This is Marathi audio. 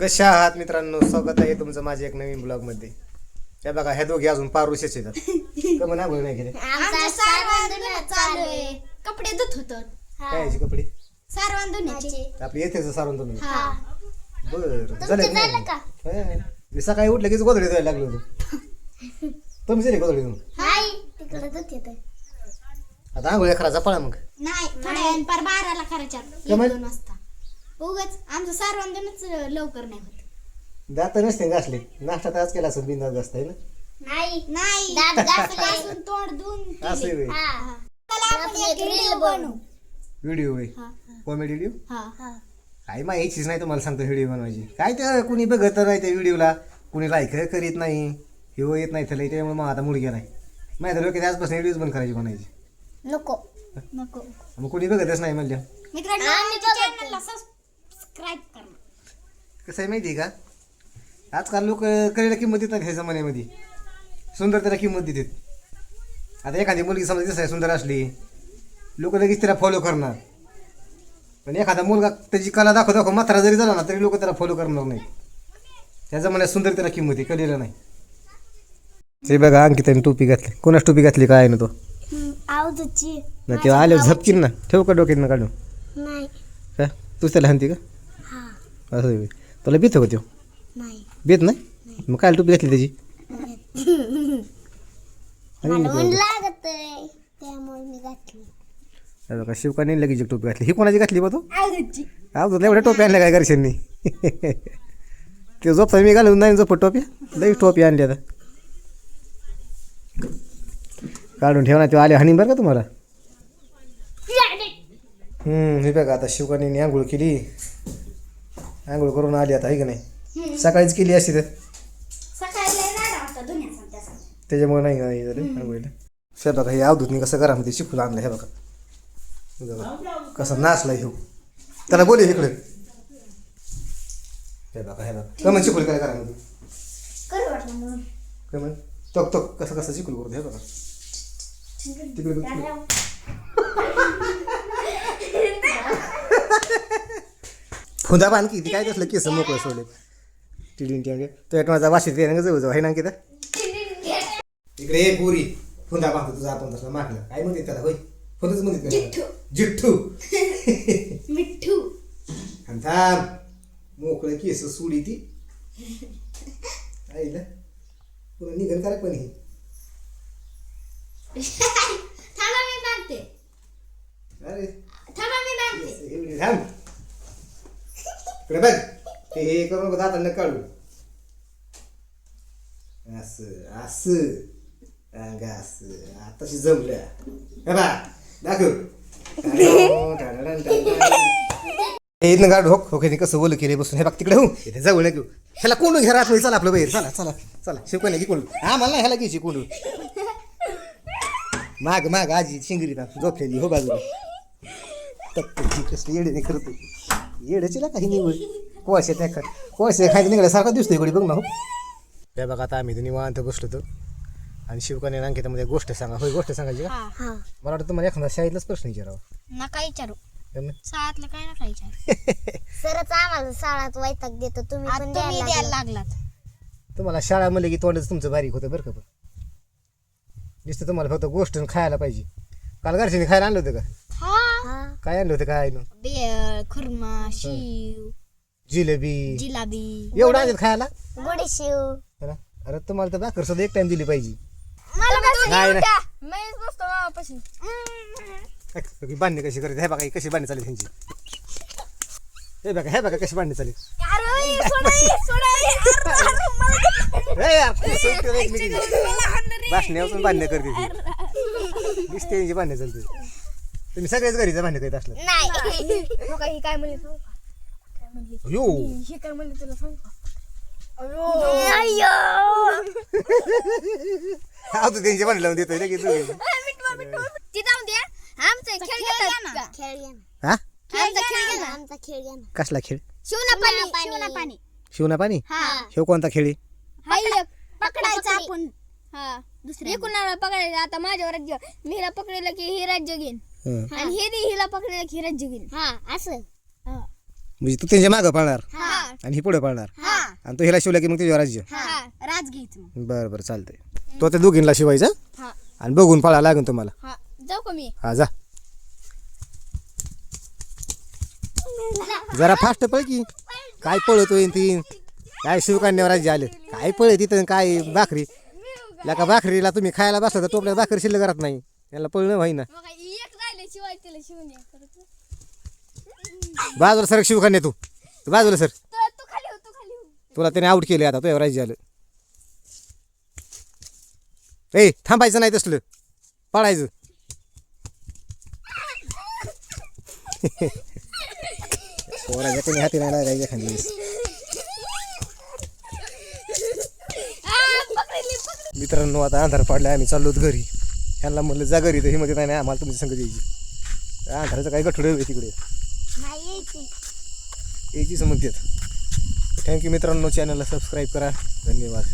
कशा आहात मित्रांनो, स्वागत आहे तुमचं माझ्या एक नवीन ब्लॉग मध्ये. हे बघा, ह्या दोघी अजून पारुशेच येतात. कमन आंघोळ नाही केले. आमचा सारवण धुणं चालू आहे. कपडे धुत होतो. काय याची कपडे सारवण धुण्याचे. आपली येतेच सारून तुम्ही. हा. बर झालं का? मी सकाळी उठलं की गोधडी धुवायला लागलो होतो. तुम्ही जरी गोधडी धुवून हाय तिकडे धुत येते. आता आंघोळ करायचा पळा मग. नाही थोड्या वेळाने पर 12ला करायच्या. 1-2 वाजता. उगाच आमचं सारवण धुणंच लवकर नाही होत. दात नसते घासले. नाश्ता तर आज केला असं बिंदास घासताय ना. नाही दात घासून तोंड धुवून असं आहे. हा. चला आपण एक व्हिडिओ बनवू. व्हिडिओ आहे हा. Comedy video. हा. काही माहितीच नाही तुम्हाला सांगतो व्हिडिओ बनवायची. काय त्या कुणी बघत नाही त्या व्हिडिओला, कुणी लाईक करीत नाही, हिरो येत नाही त्याला, त्यामुळे मग आता मुलगी नाही माहिती लोक आजपासून व्हिडिओज बंद करायची बनायची. नको मग कुणी बघतच नाही म्हणलं. मित्रांनो आमच्या चॅनलला सबस्क्राइब करा. कसं आहे माहिती आहे का, आजकाल लोक कलेला किंमत देतात ह्या जमान्यामध्ये, सुंदरतेला किंमत देतात. आता एखादी मुलगी समजा दिसाय सुंदर असली, लोक लगेच तिला फॉलो करणार. पण एखादा मुलगा त्याची कला दाखव म्हातारा जरी झाला ना तरी लोक त्याला फॉलो करणार नाही. त्या जमान्यात सुंदरतेला किंमत आहे, कलेला नाही. ते बघा अंकिताने टोपी घातली. कोणाच टोपी घातली काय ना तो आवडची ना, तेव्हा आल्यावर झपकीन ना. ठेव का डोक्यात ना काढून. नाही का तूच त्याला हाणती का? हा असं आहे. तुला भीत का तो? नाही भीत नाही मग काय टोपी घातली त्याची? लागत त्यामुळे मी घातली. बघा शिवकाने लगेच एक टोपी घातली. ही कोणाची घातली बा तू? आवडची तुला एवढ्या टोप्या आणल्या काय घरच्यांनी? ते झोपता मी घालून नाही झोपत टोप्या. लगेच टोपी आणली आता काढून ठेवा ना. ते आले हानी बरं का तुम्हाला. हे बघा आता शिवकाने आंघोळ केली. आंघोळ करून आली आता, आहे का नाही? सकाळीच केली असती तर त्याच्यामुळे नाही झालं आंघोळीला. हे बघा हे अवधूतनी कसं घरामध्ये शिकून आणलं. हे बघा कसा नाचला ह्यो. त्याला बोले इकडे. हे बघा कमन चिकुल काय घरामध्ये कमन टोक टोक कसं कसं चिकुल करतो. हे बघा तिकडे फुंदा बांध की काय कसलं केस मोकळं सोडले. टिडिंग टिंग तो एक माझा वाशीत जवळ जवळ आहे ना की इकडे ये पुरी. फुंदा बांधतो तुझा आपण तसला मागला काय म्हणते त्याला होय. फुंदच म्हणते जिठ्ठू मिठ्ठू. आणि थांब मोकळं केस सोडी ती आईला पुन्हा निघन करा पण ही. थांबा मी बांधते. अरे थांबा मी बांधते. एवढी थांब इकडे बघ. ते हे करू नको दातांना काढू. असं असं अंग असं आताशी जमलं. हे बा दाखव. इथनं गाड हो हो कसं ओलं केले बसून. हे बघ तिकडे हो इथे जवळ घेऊ. ह्याला कोंडून घ्या राहत चला आपलं बाहेर. चला चला चला शिवकाने की कोंडू. हा मला ह्याला घ्यायची कोंडू. माग माग आजी शिंगरी झोपलेली हो बाजूला. कसं येडे नाही करतो. येड्याची ना काही निवड कोळशे त्या कोळशे खायचं निघाल्यासारखा दिसतोय इकडे बघ ना. हो त्या बघा आता आम्ही निवांत बसलो होतो आणि शिवकाने अंकितामध्ये गोष्ट सांगा. होय गोष्ट सांगायची का? मला वाटतं तुम्हाला एखादा शाळेतलाच प्रश्न विचारावा. नका विचारू. शाळातलं काय नका विचारू. सरच आम्हाला शाळात वैताग देतो. तुम्ही पण द्यायला लागलात. तुम्हाला शाळा म्हणलं की तोंडच तुमचं बारीक होतं बरं का. पण नुसतं तुम्हाला फक्त गोष्ट खायला पाहिजे. काल घरच्यांनी खायला आणलं होतं का? काय आणलं होतं काय? बेळ खुर्मा शिव जिलेबी एवढं आणत खायला. गुडी शिव. अरे तुम्हाला तर भाकर सुद्धा एक टाइम दिली पाहिजे. मला बांधणी कशी करते. हे बघा कशी बांधणी चालेल त्यांची. हे बघा कशी बांधणी चालेल. भाषण्यावर बांधणे करते ती दिसते यांची बांधणे चालते. तुम्ही सगळ्याच घरीचं बांधणे करीत असलं. नाही काय म्हणले यो हे काय म्हणले तुला सांग का? हा तू त्यांची बांधणी लावून देतोय की तू. हा आमचा खेळ घ्या ना. कसला खेळ? शिवना शिवना पाणी. शेव कोणता खेळ? पकडायचा आपण. दुसरे कुणाला पकडायचं. आता माझ्यावर राज्य मी हिला पकडलं की हे राज्य घेईन आणि हे हिला पकडलं की हे राज्य घेईन. असं म्हणजे तू त्यांच्या मागं पाळणार हा आणि ही पुढे पाळणार हा आणि तो हिला शिवला की मग तुझ्या राज्य. हा राज घ्यायचं मग. बरं बरं चालतंय. तो त्या दोघींना शिवायचा हा आणि बघून पाळा लागेल तुम्हाला. हा जाऊ का मी? हा जा जरा फास्ट पळ की. काय पळतोय ती काय शिवकन्यावर राज्य आलं काय पळ तिथं काय भाकरी का भाकरीला तुम्ही खायला बसला तर टोपल्यात भाकरी शिल्लक करत नाही याला पळणं व्हायना. मग एक राहिले शिवाय तिला शिवून ये बाजूला सर शिवकन्या तू बाजूला सर तू खाली हो, तू खाली हो. तुला त्याने आउट केले आता तुझ्यावर राज्य आलं. ए थांबायचं नाही तसलं पळायचं. पोराच्या कोणी हाती नाही लागायच्या खाली. मित्रांनो आता अंधार पडलाय आम्ही चाललोत घरी. ह्यांना म्हणलं जा घरी तर ही मध्ये नाही आम्हाला तुमची संगत यायची. अंधाराचं काही गठुडे होते तिकडे नाही यायची. यायची समजतात. थँक्यू मित्रांनो चॅनलला सबस्क्राईब करा. धन्यवाद.